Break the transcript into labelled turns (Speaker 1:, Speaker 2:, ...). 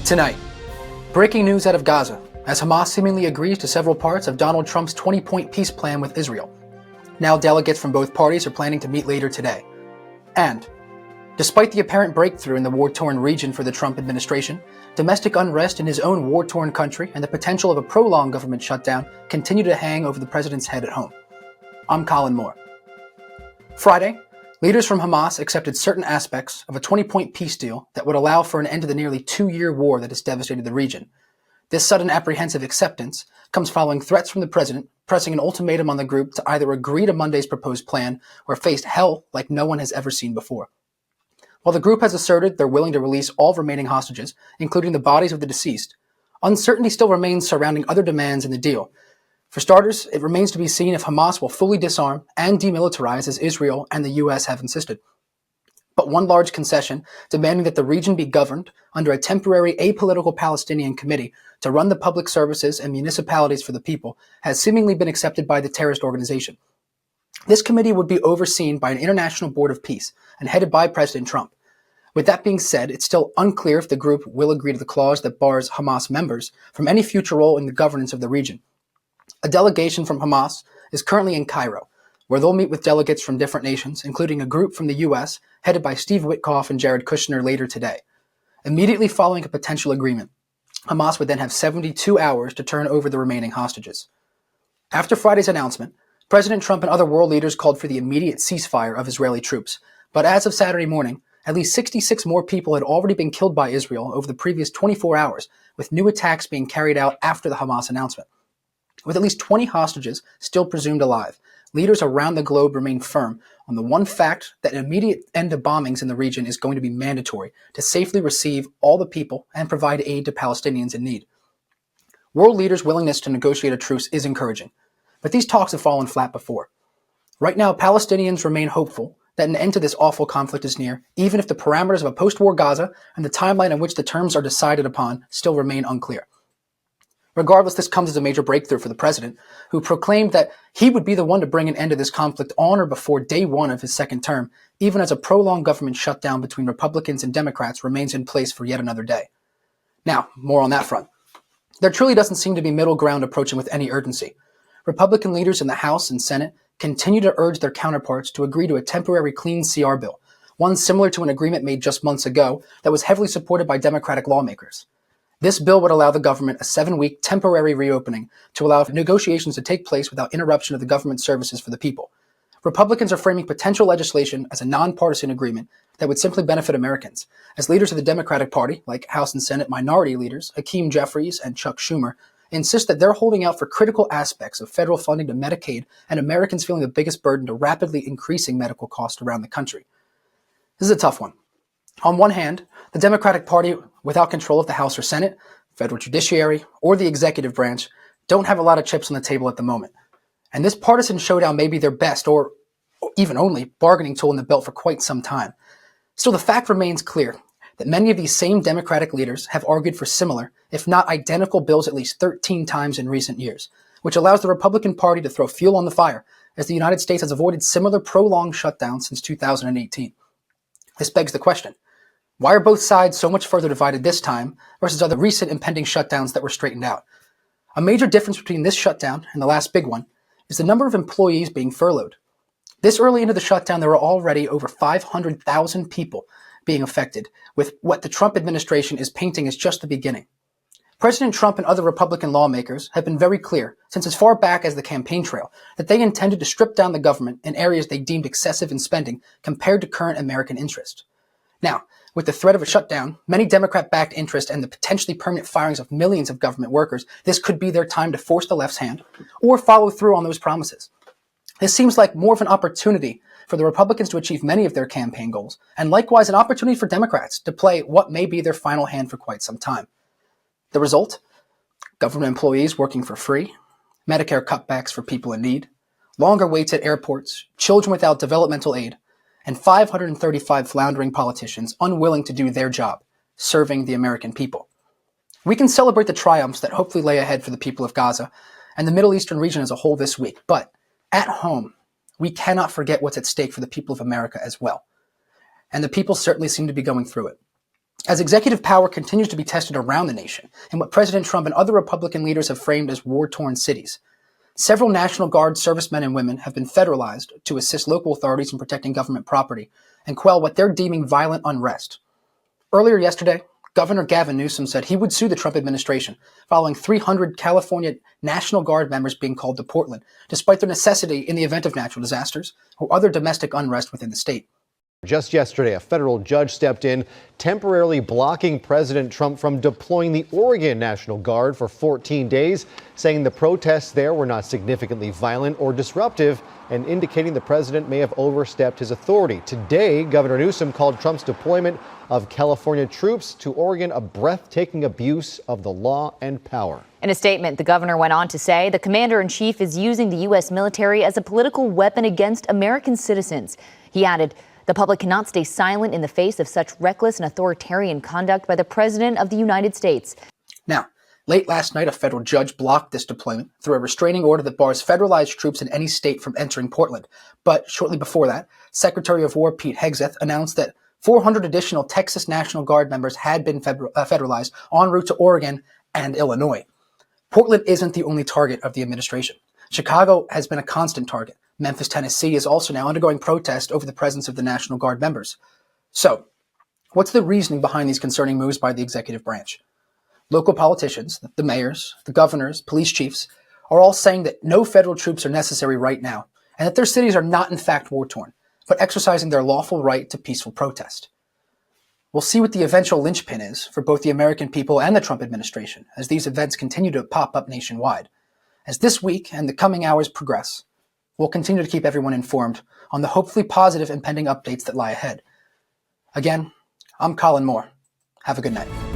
Speaker 1: Tonight, breaking news out of Gaza, as Hamas seemingly agrees to several parts of Donald Trump's 20-point peace plan with Israel. Now delegates from both parties are planning to meet later today. And, despite the apparent breakthrough in the war-torn region for the Trump administration, domestic unrest in his own war-torn country and the potential of a prolonged government shutdown continue to hang over the president's head at home. I'm Colin Moore. Friday, leaders from Hamas accepted certain aspects of a 20-point peace deal that would allow for an end to the nearly 2-year war that has devastated the region. This sudden apprehensive acceptance comes following threats from the president pressing an ultimatum on the group to either agree to Monday's proposed plan or face hell like no one has ever seen before. While the group has asserted they're willing to release all remaining hostages, including the bodies of the deceased, uncertainty still remains surrounding other demands in the deal. For starters, it remains to be seen if Hamas will fully disarm and demilitarize as Israel and the U.S. have insisted. But one large concession, demanding that the region be governed under a temporary apolitical Palestinian committee to run the public services and municipalities for the people, has seemingly been accepted by the terrorist organization. This committee would be overseen by an international board of peace and headed by President Trump. With that being said, it's still unclear if the group will agree to the clause that bars Hamas members from any future role in the governance of the region. A delegation from Hamas is currently in Cairo, where they'll meet with delegates from different nations, including a group from the U.S. headed by Steve Witkoff and Jared Kushner later today. Immediately following a potential agreement, Hamas would then have 72 hours to turn over the remaining hostages. After Friday's announcement, President Trump and other world leaders called for the immediate ceasefire of Israeli troops, but as of Saturday morning, at least 66 more people had already been killed by Israel over the previous 24 hours, with new attacks being carried out after the Hamas announcement. With at least 20 hostages still presumed alive, leaders around the globe remain firm on the one fact that an immediate end to bombings in the region is going to be mandatory to safely receive all the people and provide aid to Palestinians in need. World leaders' willingness to negotiate a truce is encouraging, but these talks have fallen flat before. Right now, Palestinians remain hopeful that an end to this awful conflict is near, even if the parameters of a post-war Gaza and the timeline in which the terms are decided upon still remain unclear. Regardless, this comes as a major breakthrough for the president, who proclaimed that he would be the one to bring an end to this conflict on or before day one of his second term, even as a prolonged government shutdown between Republicans and Democrats remains in place for yet another day. Now, more on that front. There truly doesn't seem to be middle ground approaching with any urgency. Republican leaders in the House and Senate continue to urge their counterparts to agree to a temporary clean CR bill, one similar to an agreement made just months ago that was heavily supported by Democratic lawmakers. This bill would allow the government a 7-week temporary reopening to allow negotiations to take place without interruption of the government services for the people. Republicans are framing potential legislation as a nonpartisan agreement that would simply benefit Americans, as leaders of the Democratic Party, like House and Senate minority leaders Hakeem Jeffries and Chuck Schumer, insist that they're holding out for critical aspects of federal funding to Medicaid and Americans feeling the biggest burden to rapidly increasing medical costs around the country. This is a tough one. On one hand, the Democratic Party, without control of the House or Senate, federal judiciary, or the executive branch, don't have a lot of chips on the table at the moment. And this partisan showdown may be their best, or even only, bargaining tool in the belt for quite some time. Still, the fact remains clear that many of these same Democratic leaders have argued for similar, if not identical, bills at least 13 times in recent years, which allows the Republican Party to throw fuel on the fire, as the United States has avoided similar prolonged shutdowns since 2018. This begs the question: why are both sides so much further divided this time versus other recent impending shutdowns that were straightened out? A major difference between this shutdown and the last big one is the number of employees being furloughed. This early into the shutdown, there were already over 500,000 people being affected, with what the Trump administration is painting as just the beginning. President Trump and other Republican lawmakers have been very clear, since as far back as the campaign trail, that they intended to strip down the government in areas they deemed excessive in spending compared to current American interest. Now, with the threat of a shutdown, many Democrat-backed interest, and the potentially permanent firings of millions of government workers, this could be their time to force the left's hand or follow through on those promises. This seems like more of an opportunity for the Republicans to achieve many of their campaign goals, and likewise an opportunity for Democrats to play what may be their final hand for quite some time. The result? Government employees working for free, Medicare cutbacks for people in need, longer waits at airports, children without developmental aid, and 535 floundering politicians unwilling to do their job, serving the American people. We can celebrate the triumphs that hopefully lay ahead for the people of Gaza and the Middle Eastern region as a whole this week, but at home, we cannot forget what's at stake for the people of America as well. And the people certainly seem to be going through it. As executive power continues to be tested around the nation in what President Trump and other Republican leaders have framed as war-torn cities, several National Guard servicemen and women have been federalized to assist local authorities in protecting government property and quell what they're deeming violent unrest. Earlier yesterday, Governor Gavin Newsom said he would sue the Trump administration following 300 California National Guard members being called to Portland, despite their necessity in the event of natural disasters or other domestic unrest within the state.
Speaker 2: Just yesterday, a federal judge stepped in, temporarily blocking President Trump from deploying the Oregon National Guard for 14 days, saying the protests there were not significantly violent or disruptive, and indicating the president may have overstepped his authority. Today, Governor Newsom called Trump's deployment of California troops to Oregon a breathtaking abuse of the law and power.
Speaker 3: In a statement, the governor went on to say the commander-in-chief is using the U.S. military as a political weapon against American citizens. He added, the public cannot stay silent in the face of such reckless and authoritarian conduct by the President of the United States.
Speaker 1: Now, late last night, a federal judge blocked this deployment through a restraining order that bars federalized troops in any state from entering Portland. But shortly before that, Secretary of War Pete Hegseth announced that 400 additional Texas National Guard members had been federalized en route to Oregon and Illinois. Portland isn't the only target of the administration. Chicago has been a constant target. Memphis, Tennessee is also now undergoing protest over the presence of the National Guard members. So, what's the reasoning behind these concerning moves by the executive branch? Local politicians, the mayors, the governors, police chiefs, are all saying that no federal troops are necessary right now, and that their cities are not in fact war-torn, but exercising their lawful right to peaceful protest. We'll see what the eventual linchpin is for both the American people and the Trump administration as these events continue to pop up nationwide. As this week and the coming hours progress, we'll continue to keep everyone informed on the hopefully positive impending updates that lie ahead. Again, I'm Colin Moore. Have a good night.